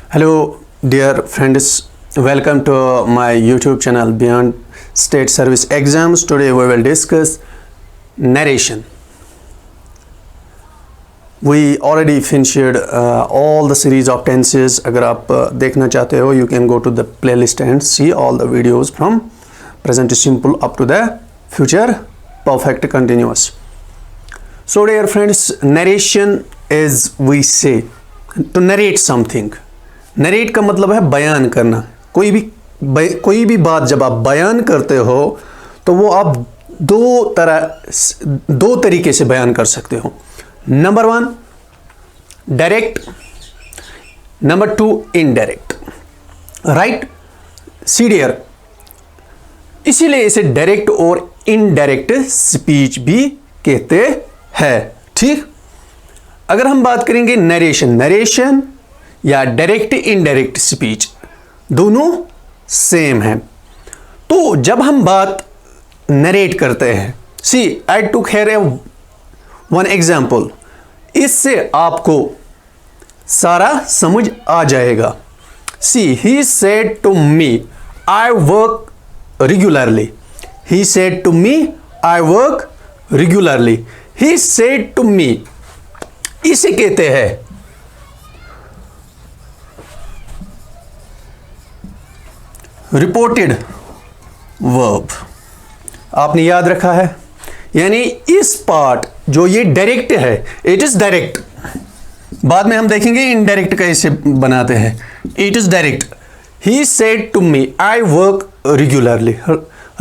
Hello, dear friends. Welcome to my YouTube channel Beyond State Service Exams. Today we will discuss narration. We already finished all the series of tenses. अगर आप देखना चाहते हो, you can go to the playlist and see all the videos from present simple up to the future perfect continuous. So, dear friends, narration is we say to narrate something. Narrate का मतलब है बयान करना. कोई भी बात जब आप बयान करते हो तो वो आप दो तरीके से बयान कर सकते हो. Number 1 direct, number 2 indirect. Right, see dear, इसीलिए इसे डायरेक्ट और इनडायरेक्ट स्पीच भी कहते हैं. ठीक, अगर हम बात करेंगे नरेशन या डायरेक्ट इनडायरेक्ट स्पीच, दोनों सेम है. तो जब हम बात नरेट करते हैं, see I took here one example, इससे आपको सारा समझ आ जाएगा. See he said to me I work regularly. He said to me I work regularly. He said to me, इसे कहते हैं रिपोर्टेड वर्ब. आपने याद रखा है, यानी इस पार्ट जो ये डायरेक्ट है, इट इज डायरेक्ट. बाद में हम देखेंगे इनडायरेक्ट कैसे बनाते हैं. It is direct. He said to me I work regularly.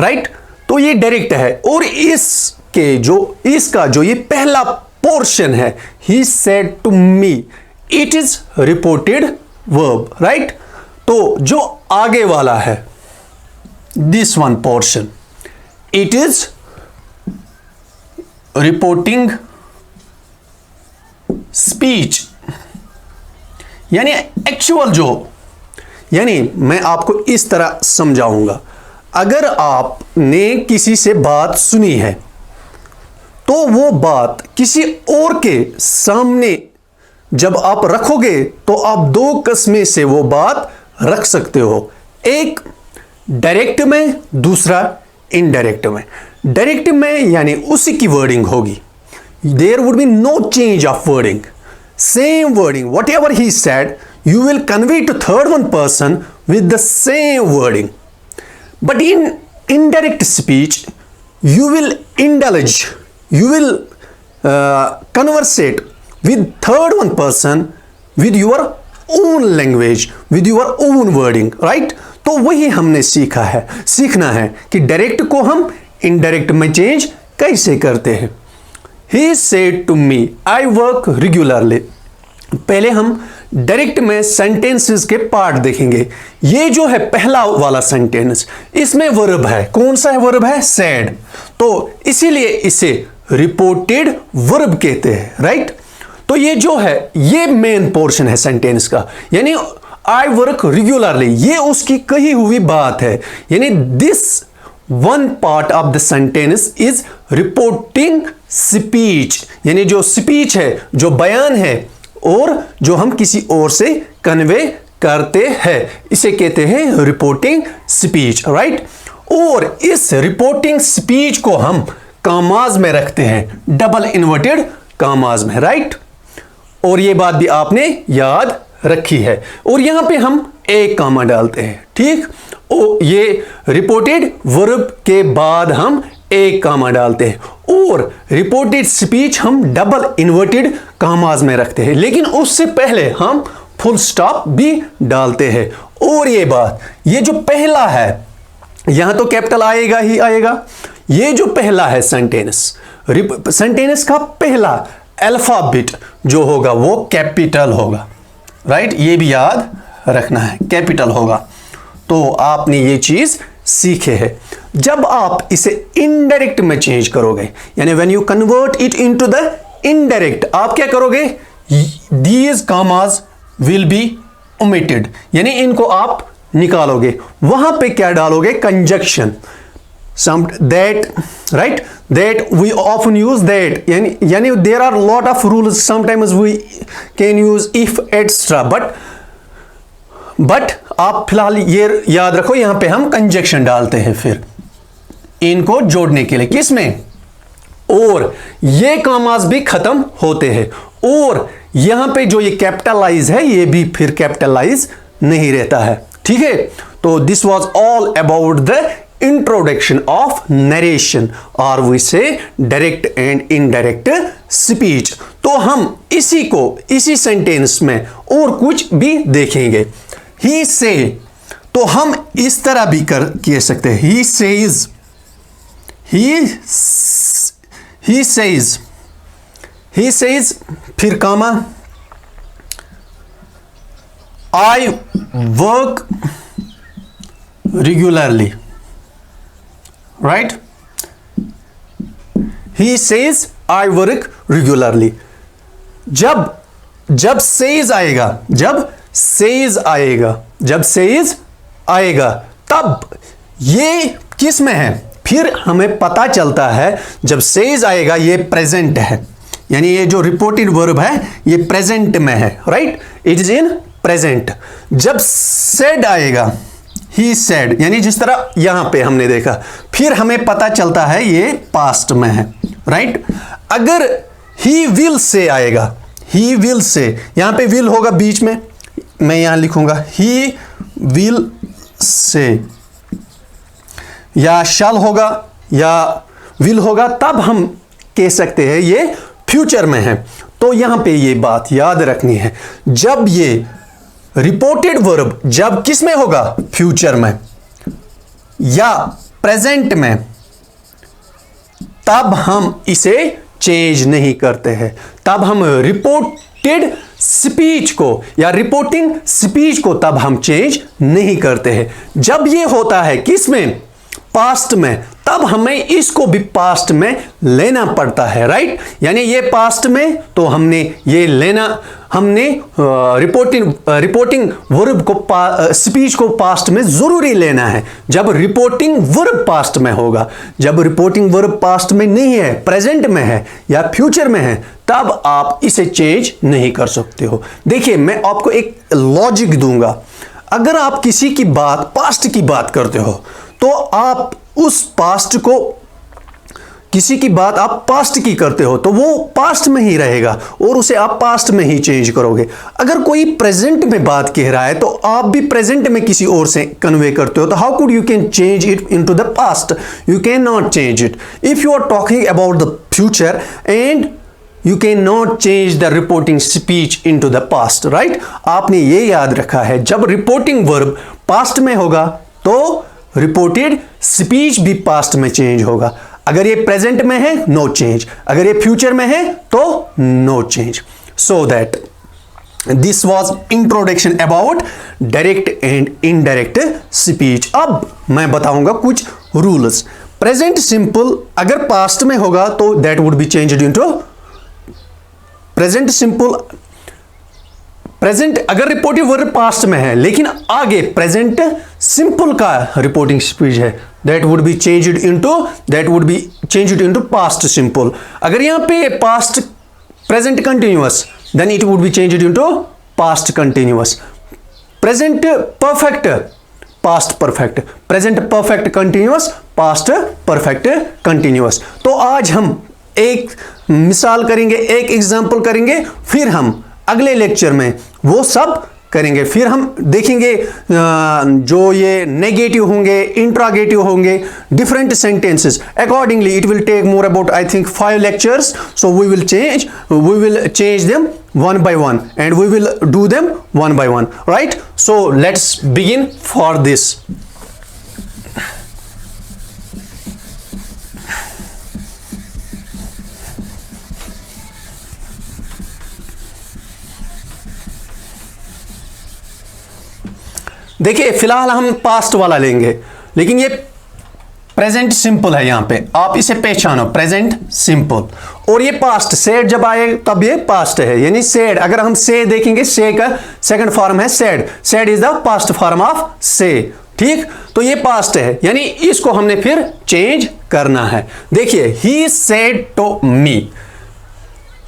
Right, तो ये डायरेक्ट है. और इसका जो ये पहला पोर्शन है, he said to me, it is reported verb. Right, तो जो आगे वाला है, this one portion, it is reporting speech. यानी एक्चुअल यानी मैं आपको इस तरह समझाऊंगा. अगर आपने किसी से बात सुनी है तो वो बात किसी और के सामने जब आप रखोगे तो आप दो किस्में से वो बात रख सकते हो. एक डायरेक्ट में, दूसरा इनडायरेक्ट में. डायरेक्ट में यानी उसी की वर्डिंग होगी. There would be no change of wording, same wording. Whatever he said you will convey to third one person with the same wording. But in indirect speech you will indulge, you will conversate with third one person with your own language, with your own wording. right, तो वही हमने सीखना है कि direct को हम indirect में change कैसे करते हैं. He said to me I work regularly. पहले हम डायरेक्ट में सेंटेंसेस के पार्ट देखेंगे. ये जो है पहला वाला सेंटेंस, इसमें वर्ब है. कौन सा है वर्ब है? सेड. तो इसीलिए इसे रिपोर्टेड वर्ब कहते हैं. राइट, तो ये जो है ये मेन पोर्शन है सेंटेंस का. यानी आई वर्क रेगुलरली, ये उसकी कही हुई बात है. यानी this one part of the sentence is reporting speech. यानी जो स्पीच है, जो बयान है, और जो हम किसी और से कन्वे करते हैं, इसे कहते हैं रिपोर्टिंग स्पीच. राइट, और इस रिपोर्टिंग स्पीच को हम कामाज में रखते हैं, डबल इन्वर्टेड कामाज में. राइट, और ये बात भी आपने याद रखी है. और यहां पे हम एक कामा डालते हैं. ठीक, और ये रिपोर्टेड वर्ब के बाद हम एक कामा डालते हैं, और रिपोर्टेड स्पीच हम डबल इन्वर्टेड कामाज में रखते हैं. लेकिन उससे पहले हम फुल स्टॉप भी डालते हैं. और ये बात, ये जो पहला है, यहां तो कैपिटल आएगा ही आएगा. ये जो पहला है सेंटेंस का पहला अल्फाबेट जो होगा वो कैपिटल होगा. राइट, ये भी याद रखना है, कैपिटल होगा. तो आपने ये चीज सीखे है. जब आप इसे इनडायरेक्ट में चेंज करोगे, यानी when you convert it into the indirect, आप क्या करोगे? These commas will be omitted, यानी इनको आप निकालोगे. वहां पे क्या डालोगे? Conjunction. some that, right, that we often use that, yani there are a lot of rules. Sometimes we can use if extra, but but आप फिलहाल ये याद रखो, यहां पे हम कंजक्शन डालते हैं फिर इनको जोड़ने के लिए, किसमें, और ये कॉमास भी खत्म होते हैं, और यहां पे जो ये कैपिटलाइज है ये भी फिर कैपिटलाइज नहीं रहता है, ठीक है। तो this was all about the introduction of narration, और वी से डायरेक्ट एंड इनडायरेक्ट स्पीच। तो हम इसी सेंटेंस में और कुछ भी देखेंगे। ही से, तो हम इस तरह भी कह सकते हैं, ही सेज, he says, फिर कामा, I work regularly, right? He says I work regularly. जब says आएगा तब ये किस में है, फिर हमें पता चलता है जब सेज आएगा ये प्रेजेंट है, यानी ये जो रिपोर्टेड वर्ब है ये प्रेजेंट में है, right, it is in present. जब सेड आएगा, ही सेड, यानी जिस तरह यहां पे हमने देखा, फिर हमें पता चलता है ये पास्ट में है, राइट। अगर ही विल से आएगा, ही विल से, यहां पे विल होगा बीच में, मैं यहां लिखूंगा ही विल से, या शैल होगा या विल होगा, तब हम कह सकते हैं ये फ्यूचर में है। तो यहां पे ये बात याद रखनी है, जब ये रिपोर्टेड वर्ब जब किस में होगा, फ्यूचर में या प्रेजेंट में, तब हम इसे चेंज नहीं करते हैं, तब हम रिपोर्टेड स्पीच को या रिपोर्टिंग स्पीच को तब हम चेंज नहीं करते हैं। जब ये होता है किस में, पास्ट में, तब हमें इसको भी पास्ट में लेना पड़ता है, राइट। यानी ये पास्ट में तो हमने ये लेना, हमने रिपोर्टिंग वर्ब को स्पीच को पास्ट में जरूरी लेना है जब रिपोर्टिंग वर्ब पास्ट में होगा। जब रिपोर्टिंग वर्ब पास्ट में नहीं है, प्रेजेंट में है या फ्यूचर में है, तब आप इसे चेंज नहीं कर सकते हो। देखिए मैं आपको एक लॉजिक दूंगा, अगर आप किसी की बात पास्ट की बात करते हो तो आप उस पास्ट को, किसी की बात आप पास्ट की करते हो तो वो पास्ट में ही रहेगा और उसे आप पास्ट में ही चेंज करोगे। अगर कोई प्रेजेंट में बात कह रहा है तो आप भी प्रेजेंट में किसी और से कन्वे करते हो, तो how could you can change it into the past, you can not change it. If you are talking about the future and you cannot change the reporting speech into the past, right? आपने ये याद रखा है, जब reporting verb past में होगा तो reported speech भी पास्ट में चेंज होगा। अगर ये प्रेजेंट में है नो चेंज, अगर ये फ्यूचर में है तो no change. So that this was introduction about direct and indirect speech. अब मैं बताऊंगा कुछ रूल्स। प्रेजेंट सिंपल अगर पास्ट में होगा तो that would be changed into present simple. Present अगर रिपोर्टिव वर्ब पास्ट में है लेकिन आगे प्रेजेंट सिंपल का रिपोर्टिंग स्पीच है, that would be changed into past simple. अगर यहां पे past present continuous, then it would be changed into past continuous. Present perfect, past perfect, present perfect continuous, past perfect continuous. तो आज हम एक मिसाल करेंगे, एक एग्जांपल करेंगे, फिर हम अगले लेक्चर में वो सब करेंगे। फिर हम देखेंगे जो ये नेगेटिव होंगे, इंट्रागेटिव होंगे, different sentences. Accordingly it will take more about I think 5 lectures, so we will change them one by one and we will do them one by one, right? So let's begin for this. देखिए फिलहाल हम past वाला लेंगे, लेकिन ये present simple है। यहां पे आप इसे पहचानो, प्रेजेंट सिंपल, और ये पास्ट सेड जब आए तब ये पास्ट है। यानी सेड, अगर हम से देखेंगे, से का सेकंड फॉर्म है said, said is the past form of से, ठीक। तो ये पास्ट है, यानी इसको हमने फिर चेंज करना है। देखिए ही सेड टू मी,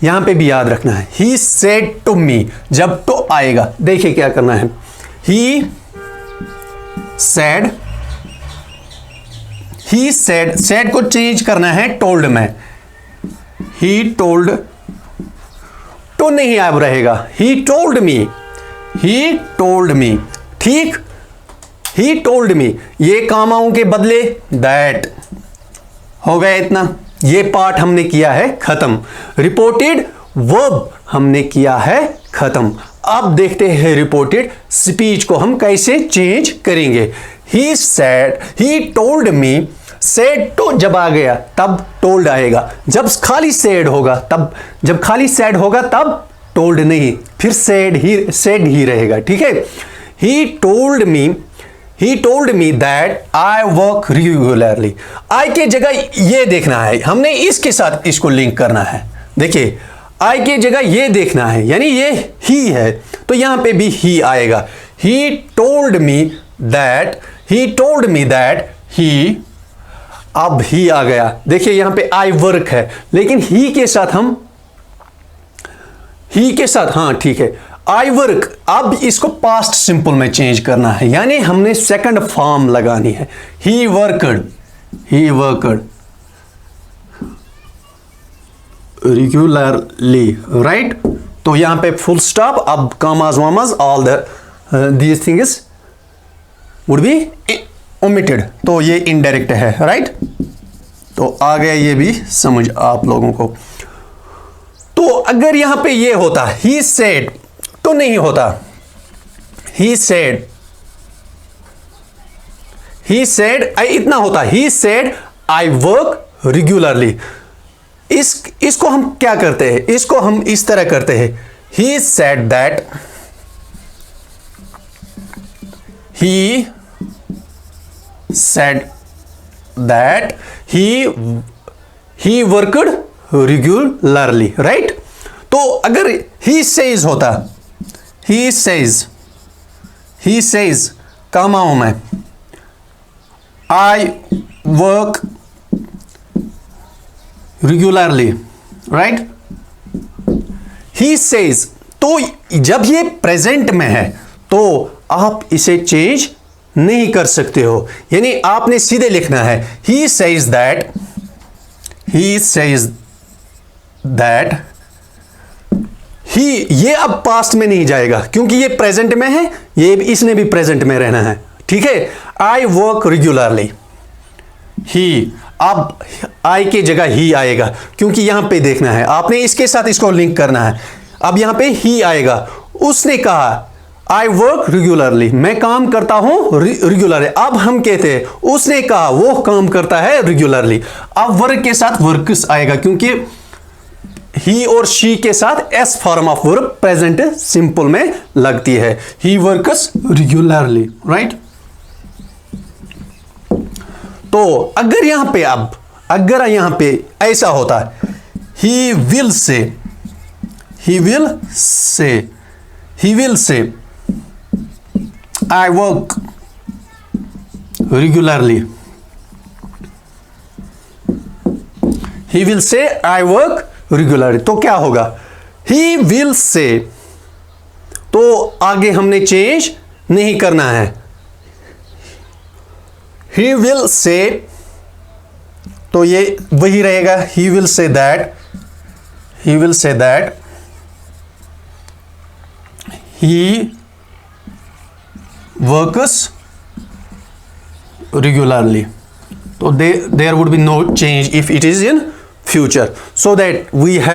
यहां पे भी याद रखना है, ही सेड टू मी। जब तो आएगा, देखिए क्या करना है, ही सेड, सेड को चेंज करना है टोल्ड में। ही टोल्ड, तो नहीं अब रहेगा, ही टोल्ड मी, ही टोल्ड मी, ठीक। ही टोल्ड मी, ये कामाओं के बदले दैट, हो गया इतना। ये पार्ट हमने किया है खत्म। रिपोर्टेड वर्ब हमने किया है खत्म। अब देखते हैं रिपोर्टेड स्पीच को हम कैसे चेंज करेंगे। He said, he told me, said तो जब आ गया तब टोल्ड आएगा, जब खाली सेड होगा तब, जब खाली सेड होगा तब टोल्ड नहीं, फिर सेड ही रहेगा, ठीक है। He told me that I work regularly. I के जगह ये देखना है, हमने इसके साथ इसको लिंक करना है। देखिए आई के जगह ये देखना है, यानी ये ही है तो यहां पे भी ही आएगा। ही टोल्ड मी दैट ही, अब ही आ गया। देखिए यहां पे आई वर्क है, लेकिन ही के साथ हाँ ठीक है, आई वर्क। अब इसको पास्ट सिंपल में चेंज करना है, यानी हमने सेकंड फॉर्म लगानी है। He worked regularly, right. तो यहां पे फुल स्टॉप, अब कॉमास वामास all these things would be omitted, तो ये इनडायरेक्ट है, राइट। तो आ गया ये भी समझ आप लोगों को। तो अगर यहां पे ये होता ही सेड, तो नहीं होता। ही सेड इतना होता, he said I work regularly. इसको हम क्या करते हैं, इसको हम इस तरह करते हैं। He said that he worked regularly, right. तो अगर he says होता, he says कामाओं में I work regularly, right. he says, तो जब ये प्रेजेंट में है तो आप इसे चेंज नहीं कर सकते हो, यानी आपने सीधे लिखना है he says that ये अब पास्ट में नहीं जाएगा क्योंकि ये प्रेजेंट में है, ये इसने भी प्रेजेंट में रहना है, ठीक है। आई वर्क रेगुलरली, ही, अब आई की जगह ही आएगा क्योंकि यहां पे देखना है, आपने इसके साथ इसको लिंक करना है। अब यहां पे ही आएगा। उसने कहा आई वर्क रेगुलरली, मैं काम करता हूं रेगुलरली। अब हम कहते हैं उसने कहा वो काम करता है रेगुलरली। अब वर्क के साथ वर्क्स आएगा क्योंकि ही और शी के साथ S form of verb present simple में लगती है। He works regularly, right. तो अगर यहां पे ऐसा होता he will say I work regularly. He will say I work regularly. तो क्या होगा? He will say, तो आगे हमने चेंज नहीं करना है। He will say, तो ये वही रहेगा। He will say that he works regularly. So there would be no change if it is in future, so that we have